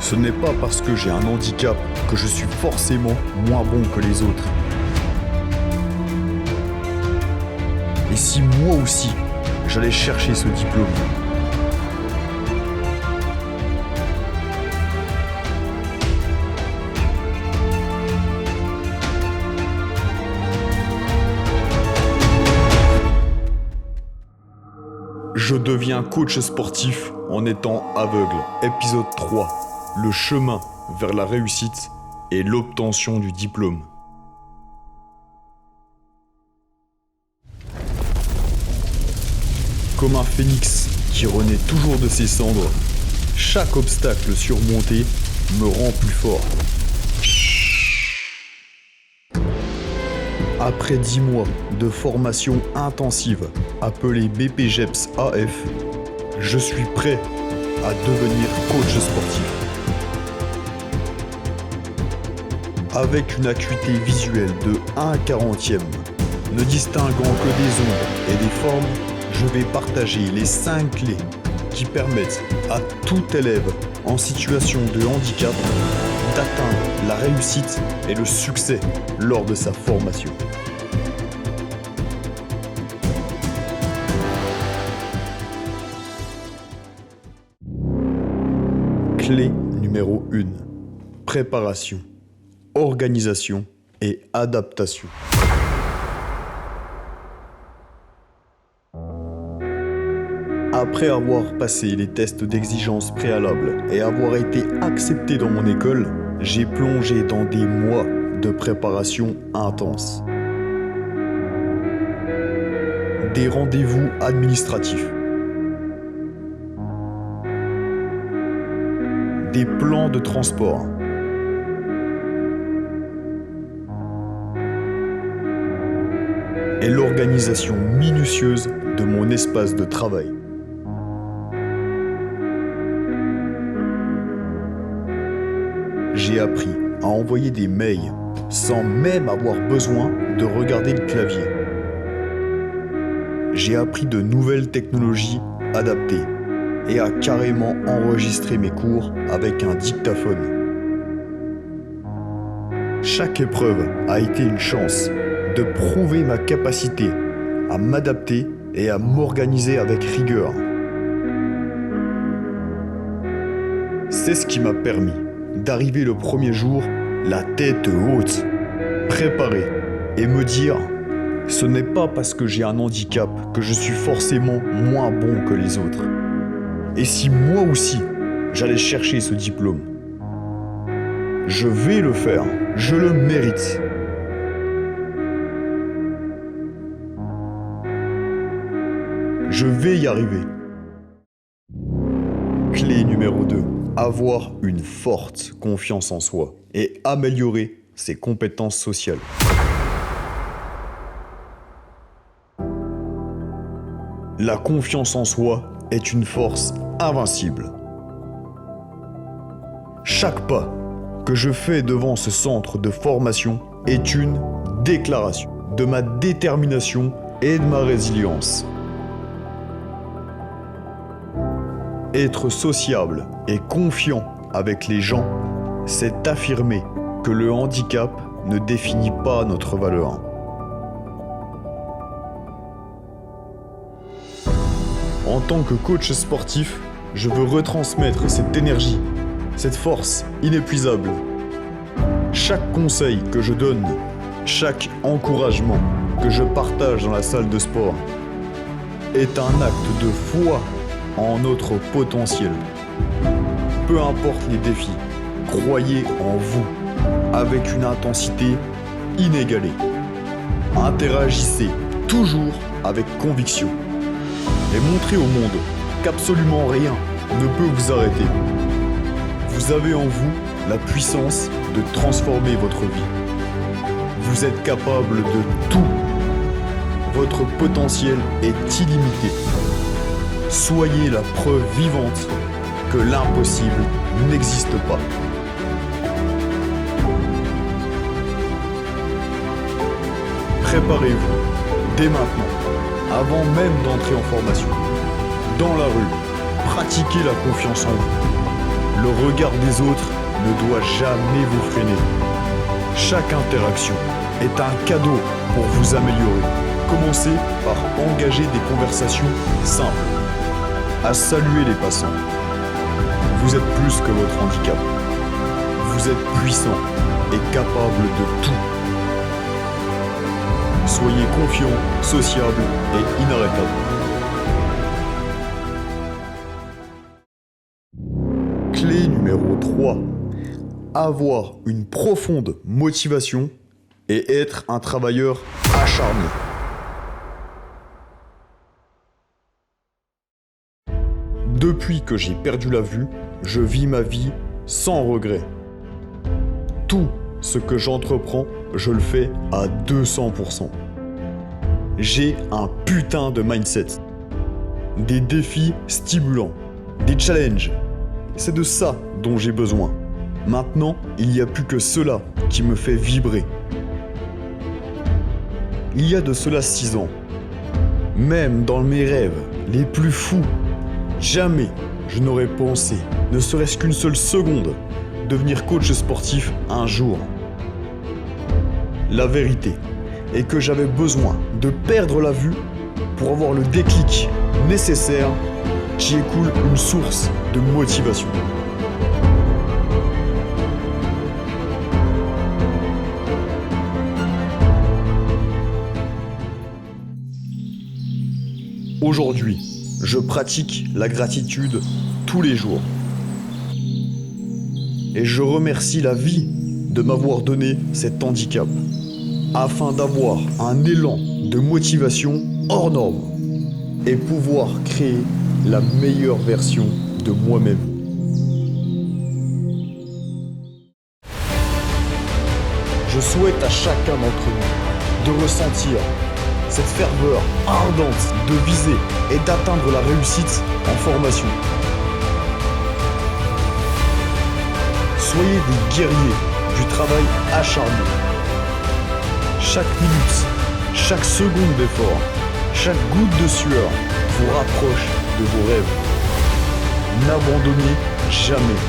Ce n'est pas parce que j'ai un handicap que je suis forcément moins bon que les autres. Et si moi aussi, j'allais chercher ce diplôme ? Je deviens coach sportif en étant aveugle. Épisode 3. Le chemin vers la réussite et l'obtention du diplôme. Comme un phénix qui renaît toujours de ses cendres, chaque obstacle surmonté me rend plus fort. Après 10 mois de formation intensive, appelée BPJEPS AF, je suis prêt à devenir coach sportif. Avec une acuité visuelle de 1/40e, ne distinguant que des ombres et des formes, je vais partager les 5 clés qui permettent à tout élève en situation de handicap d'atteindre la réussite et le succès lors de sa formation. Clé numéro 1. Préparation, organisation et adaptation. Après avoir passé les tests d'exigence préalables et avoir été accepté dans mon école, j'ai plongé dans des mois de préparation intense. Des rendez-vous administratifs. Des plans de transport. Et l'organisation minutieuse de mon espace de travail. J'ai appris à envoyer des mails sans même avoir besoin de regarder le clavier. J'ai appris de nouvelles technologies adaptées et à carrément enregistrer mes cours avec un dictaphone. Chaque épreuve a été une chance de prouver ma capacité à m'adapter et à m'organiser avec rigueur. C'est ce qui m'a permis d'arriver le premier jour, la tête haute, préparé, et me dire « Ce n'est pas parce que j'ai un handicap que je suis forcément moins bon que les autres. Et si moi aussi, j'allais chercher ce diplôme, je vais le faire, je le mérite. » Je vais y arriver. Clé numéro 2. Avoir une forte confiance en soi et améliorer ses compétences sociales. La confiance en soi est une force invincible. Chaque pas que je fais devant ce centre de formation est une déclaration de ma détermination et de ma résilience. Être sociable et confiant avec les gens, c'est affirmer que le handicap ne définit pas notre valeur. En tant que coach sportif, je veux retransmettre cette énergie, cette force inépuisable. Chaque conseil que je donne, chaque encouragement que je partage dans la salle de sport est un acte de foi en notre potentiel. Peu importe les défis, croyez en vous avec une intensité inégalée. Interagissez toujours avec conviction et montrez au monde qu'absolument rien ne peut vous arrêter. Vous avez en vous la puissance de transformer votre vie. Vous êtes capable de tout. Votre potentiel est illimité. Soyez la preuve vivante que l'impossible n'existe pas. Préparez-vous dès maintenant, avant même d'entrer en formation. Dans la rue, pratiquez la confiance en vous. Le regard des autres ne doit jamais vous freiner. Chaque interaction est un cadeau pour vous améliorer. Commencez par engager des conversations simples. À saluer les passants. Vous êtes plus que votre handicap. Vous êtes puissant et capable de tout. Soyez confiant, sociable et inarrêtable. Clé numéro 3. Avoir une profonde motivation et être un travailleur acharné. Depuis que j'ai perdu la vue, je vis ma vie sans regret. Tout ce que j'entreprends, je le fais à 200%. J'ai un putain de mindset. Des défis stimulants, des challenges. C'est de ça dont j'ai besoin. Maintenant, il n'y a plus que cela qui me fait vibrer. Il y a de cela 6 ans, même dans mes rêves les plus fous, jamais je n'aurais pensé, ne serait-ce qu'une seule seconde, devenir coach sportif un jour. La vérité est que j'avais besoin de perdre la vue pour avoir le déclic nécessaire qui écoule une source de motivation. Aujourd'hui, je pratique la gratitude tous les jours. Et je remercie la vie de m'avoir donné cet handicap, afin d'avoir un élan de motivation hors norme et pouvoir créer la meilleure version de moi-même. Je souhaite à chacun d'entre nous de ressentir cette ferveur ardente de viser et d'atteindre la réussite en formation. Soyez des guerriers du travail acharné. Chaque minute, chaque seconde d'effort, chaque goutte de sueur vous rapproche de vos rêves. N'abandonnez jamais,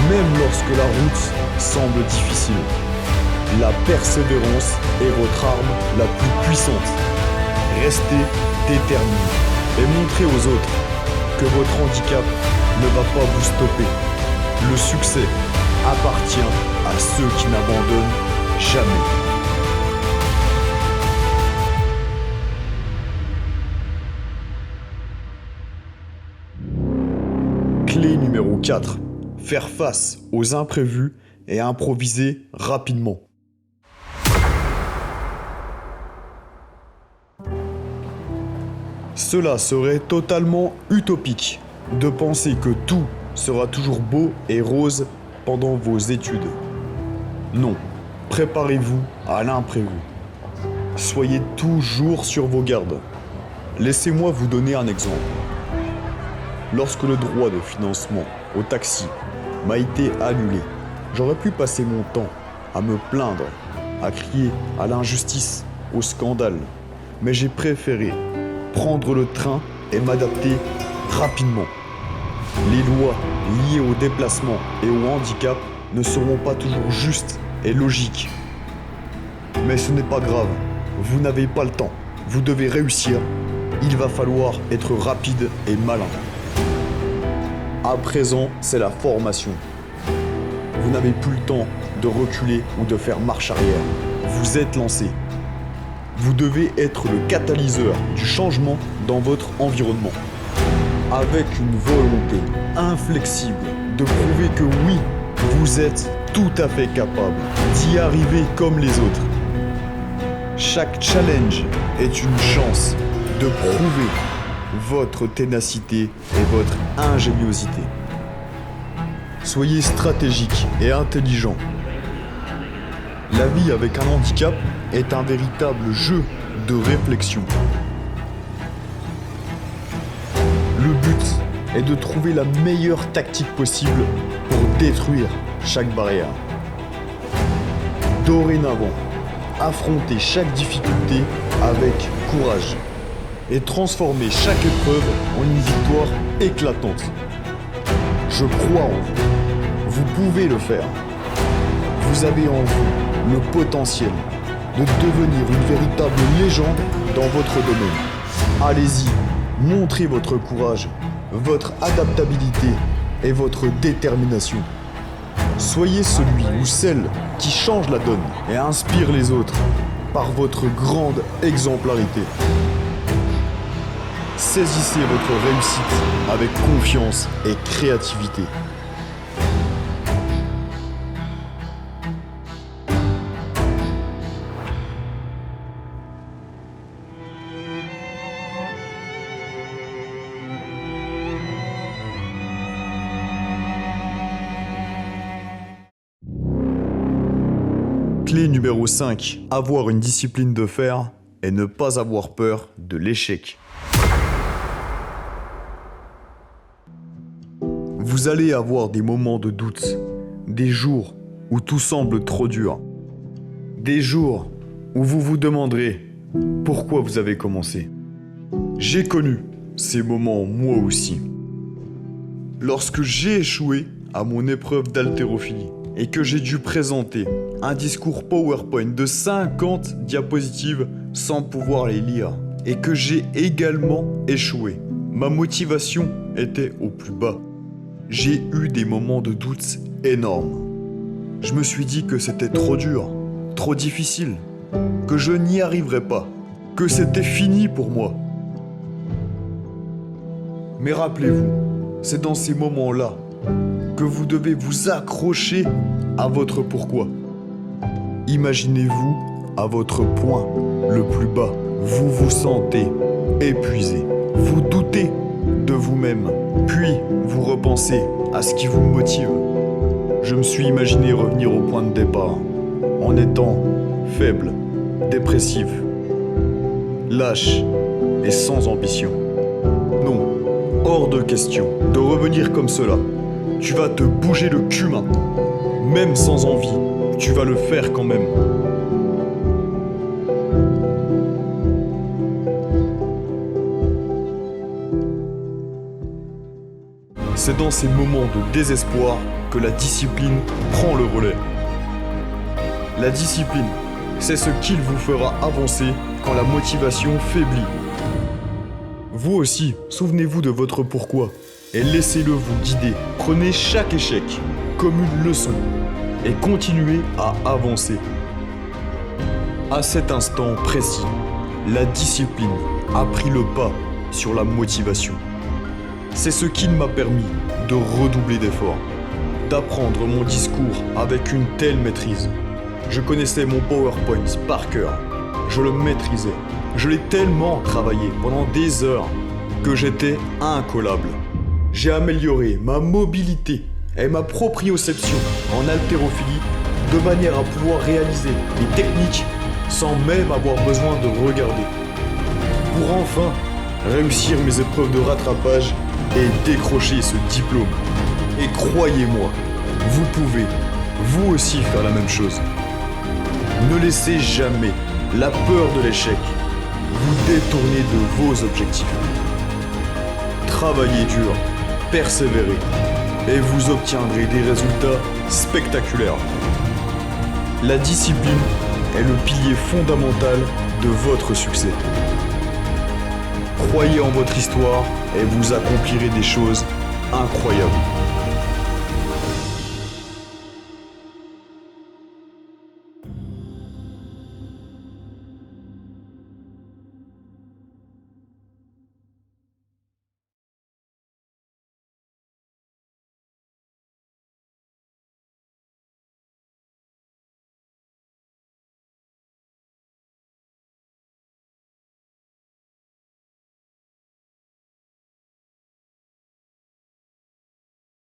même lorsque la route semble difficile. La persévérance est votre arme la plus puissante. Restez déterminé et montrez aux autres que votre handicap ne va pas vous stopper. Le succès appartient à ceux qui n'abandonnent jamais. Clé numéro 4. Faire face aux imprévus et improviser rapidement. Cela serait totalement utopique de penser que tout sera toujours beau et rose pendant vos études. Non, préparez-vous à l'imprévu. Soyez toujours sur vos gardes. Laissez-moi vous donner un exemple. Lorsque le droit de financement au taxi m'a été annulé, j'aurais pu passer mon temps à me plaindre, à crier à l'injustice, au scandale, mais j'ai préféré prendre le train et m'adapter rapidement. Les lois liées au déplacement et au handicap ne seront pas toujours justes et logiques. Mais ce n'est pas grave, vous n'avez pas le temps, vous devez réussir, il va falloir être rapide et malin. À présent, c'est la formation. Vous n'avez plus le temps de reculer ou de faire marche arrière. Vous êtes lancé. Vous devez être le catalyseur du changement dans votre environnement. Avec une volonté inflexible de prouver que oui, vous êtes tout à fait capable d'y arriver comme les autres. Chaque challenge est une chance de prouver votre ténacité et votre ingéniosité. Soyez stratégique et intelligent. La vie avec un handicap est un véritable jeu de réflexion. Le but est de trouver la meilleure tactique possible pour détruire chaque barrière. Dorénavant, affrontez chaque difficulté avec courage et transformez chaque épreuve en une victoire éclatante. Je crois en vous. Vous pouvez le faire. Vous avez en vous le potentiel de devenir une véritable légende dans votre domaine. Allez-y, montrez votre courage, votre adaptabilité et votre détermination. Soyez celui ou celle qui change la donne et inspire les autres par votre grande exemplarité. Saisissez votre réussite avec confiance et créativité. Clé numéro 5, avoir une discipline de fer et ne pas avoir peur de l'échec. Vous allez avoir des moments de doute, des jours où tout semble trop dur, des jours où vous vous demanderez pourquoi vous avez commencé. J'ai connu ces moments moi aussi. Lorsque j'ai échoué à mon épreuve d'haltérophilie et que j'ai dû présenter un discours PowerPoint de 50 diapositives sans pouvoir les lire et que j'ai également échoué, ma motivation était au plus bas. J'ai eu des moments de doute énormes. Je me suis dit que c'était trop dur, trop difficile, que je n'y arriverais pas, que c'était fini pour moi. Mais rappelez-vous, c'est dans ces moments-là que vous devez vous accrocher à votre pourquoi. Imaginez-vous à votre point le plus bas. Vous vous sentez épuisé. Vous doutez de vous-même. Puis vous repensez à ce qui vous motive. Je me suis imaginé revenir au point de départ en étant faible, dépressif, lâche et sans ambition. Non, hors de question de revenir comme cela. Tu vas te bouger le cul maintenant. Même sans envie, tu vas le faire quand même. C'est dans ces moments de désespoir que la discipline prend le relais. La discipline, c'est ce qu'il vous fera avancer quand la motivation faiblit. Vous aussi, souvenez-vous de votre pourquoi et laissez-le vous guider. Prenez chaque échec comme une leçon et continuez à avancer. À cet instant précis, la discipline a pris le pas sur la motivation. C'est ce qui m'a permis de redoubler d'efforts, d'apprendre mon discours avec une telle maîtrise. Je connaissais mon PowerPoint par cœur, je le maîtrisais. Je l'ai tellement travaillé pendant des heures que j'étais incollable. J'ai amélioré ma mobilité et ma proprioception en haltérophilie de manière à pouvoir réaliser les techniques sans même avoir besoin de regarder. Pour enfin réussir mes épreuves de rattrapage et décrocher ce diplôme. Et croyez-moi, vous pouvez, vous aussi, faire la même chose. Ne laissez jamais la peur de l'échec vous détourner de vos objectifs. Travaillez dur, persévérez, et vous obtiendrez des résultats spectaculaires. La discipline est le pilier fondamental de votre succès. Croyez en votre histoire et vous accomplirez des choses incroyables.